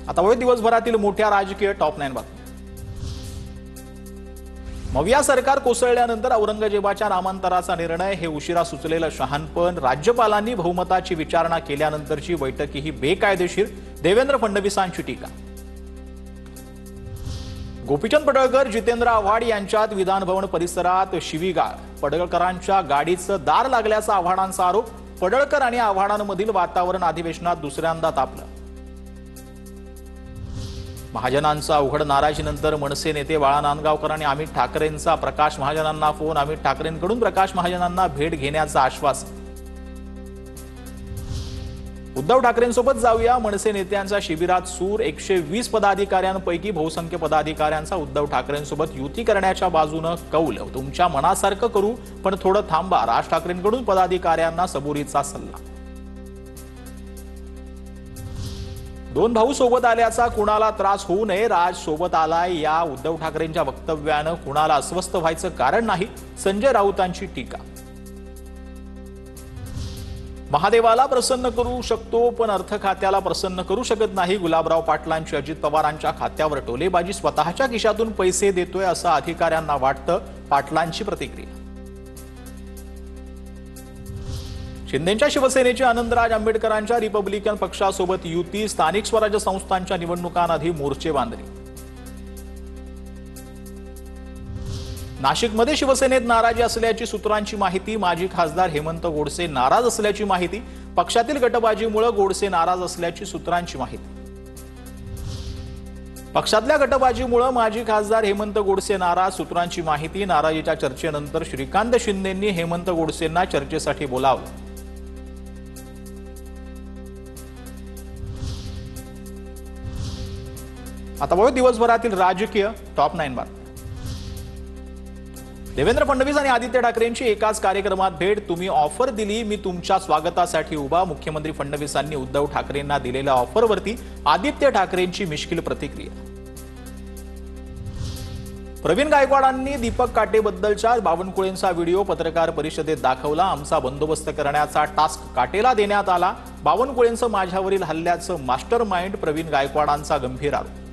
आता वळूया दिवसभरातील मोठ्या राजकीय टॉप 9 बातम्या। मविया सरकार कोसळल्यानंतर औरंगजेबाच्या नामांतराचा निर्णय हे उशिरा सुचलेलं शहाणपण, राज्यपालांनी बहुमताची विचारणा केल्यानंतरची बैठक ही बेकायदेशीर, देवेंद्र फडणवीसांची टीका। गोपीचंद पडळकर, जितेंद्र आव्हाड यांच्यात विधानभवन परिसरात शिवीगाळ, पडळकरांच्या गाडीचं दार लागल्याचा आव्हाडांचा आरोप। पडळकर आणि आव्हाडांमधील वातावरण अधिवेशनात दुसऱ्यांदा तापलं। महाजनांचा अवघड नाराजीनंतर मनसे नेते बाळा नांदगावकर आणि अमित ठाकरेंचा प्रकाश महाजनांना फोन। अमित ठाकरेंकडून प्रकाश महाजनांना भेट घेण्याचं आश्वासन। उद्धव ठाकरेंसोबत जाऊया, मनसे नेत्यांच्या शिबिरात सूर। 120 पदाधिकाऱ्यांपैकी बहुसंख्य पदाधिकाऱ्यांचा उद्धव ठाकरेंसोबत युती करण्याच्या बाजूने कौल। तुमच्या मनासारखं करू, पण थोडं थांबा, राज ठाकरेंकडून पदाधिकाऱ्यांना सबुरीचा सल्ला। दोन भाऊ सोबत आल्याचा कुणाला त्रास होऊ नये, राज सोबत आलाय या उद्धव ठाकरेंच्या वक्तव्यानं कुणाला अस्वस्थ व्हायचं कारण नाही, संजय राऊतांची टीका। महादेवाला प्रसन्न करू शकतो, पण अर्थ खात्याला प्रसन्न करू शकत नाही। गुलाबराव पाटलांची अजित पवारांच्या खात्यावर टोलेबाजी, स्वतःच्या खिशातून पैसे देतोय असं अधिकाऱ्यांना वाटतं, पाटलांची प्रतिक्रिया। शिंदेच्या शिवसेनेचे आनंदराज आंबेडकरांच्या रिपब्लिकन पक्षासोबत युती, स्थानिक स्वराज्य संस्थांच्या निवडणुकांआधी मोर्चेबांधणी। नाशिकमध्ये शिवसेनेत नाराजी असल्याची सूत्रांची माहिती, माजी खासदार हेमंत गोडसे नाराज असल्याची माहिती। पक्षातील गटबाजीमुळे गोडसे नाराज असल्याची सूत्रांची माहिती। पक्षातल्या गटबाजीमुळे माजी खासदार हेमंत गोडसे नाराज, सूत्रांची माहिती। नाराजीच्या चर्चेनंतर श्रीकांत शिंदेंनी हेमंत गोडसेंना चर्चेसाठी बोलावलं। आता बघू दिवसभरातील राजकीय टॉप 9 बातम्या। देवेंद्र फडणवीस आणि आदित्य ठाकरेंची एकाच कार्यक्रमात भेट, तुम्ही ऑफर दिली, मी तुमच्या स्वागतासाठी उभा। मुख्यमंत्री फडणवीसांनी उद्धव ठाकरेंना दिलेल्या ऑफरवरती आदित्य ठाकरेंची मिश्किल प्रतिक्रिया। प्रवीण गायकवाडांनी दीपक काटेबद्दलच्या बावनकुळेंचा व्हिडिओ पत्रकार परिषदेत दाखवला। आमचा बंदोबस्त करण्याचा टास्क काटेला देण्यात आला। बावनकुळेंचं माझ्यावरील हल्ल्याचं मास्टर माइंड, प्रवीण गायकवाडांचा गंभीर आरोप।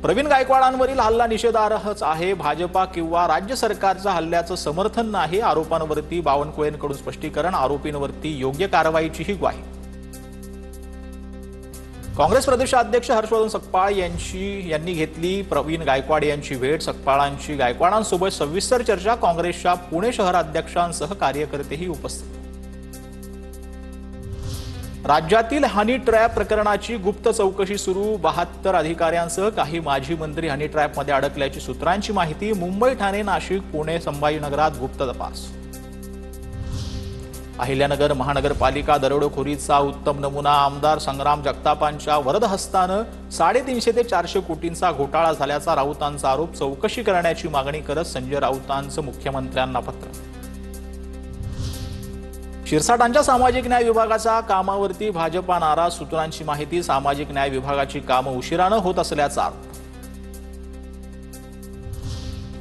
प्रवीण गायकवाडांवरील हल्ला निषेधार्हच आहे, भाजपा किंवा राज्य सरकारच्या हल्ल्याचं समर्थन नाही। आरोपांवरती बावनकुळेंकडून स्पष्टीकरण, आरोपींवरती योग्य कारवाईचीही ग्वाही। काँग्रेस प्रदेशाध्यक्ष हर्षवर्धन सकपाळ यांनी घेतली प्रवीण गायकवाड यांची भेट। सकपाळांची गायकवाडांसोबत सविस्तर चर्चा, काँग्रेसच्या पुणे शहराध्यक्षांसह कार्यकर्तेही उपस्थित। राज्यातील हनी ट्रॅप प्रकरणाची गुप्त चौकशी सुरू, 72 अधिकाऱ्यांसह काही माजी मंत्री हनी ट्रॅपमध्ये अडकल्याची सूत्रांची माहिती। मुंबई, ठाणे, नाशिक, पुणे, संभाजीनगरात गुप्त तपास। अहिल्यानगर महानगरपालिका दरोडेखोरीचा उत्तम नमुना, आमदार संग्राम जगतापांच्या वरदहस्तानं 350 ते 400 कोटींचा घोटाळा झाल्याचा राऊतांचा आरोप। चौकशी करण्याची मागणी करत संजय राऊतांचं मुख्यमंत्र्यांना पत्र। शिरसाटांच्या सामाजिक न्याय विभागाच्या कामावरती भाजपा नाराज, सूत्रांची माहिती। सामाजिक न्याय विभागाची कामं उशिरानं होत असल्याचा आरोप।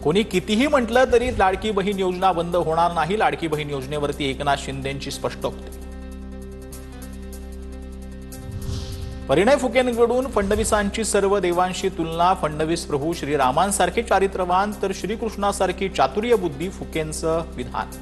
कोणी कितीही म्हटलं तरी लाडकी बहीण योजना बंद होणार नाही, लाडकी बहीण योजनेवरती एकनाथ शिंदेंची स्पष्टोक्ती। परिणय फुकेंकडून फडणवीसांची सर्व देवांशी तुलना, फडणवीस प्रभू श्रीरामांसारखे चारित्र्यवान तर श्रीकृष्णासारखी चातुर्य बुद्धी, फुकेंचं विधान।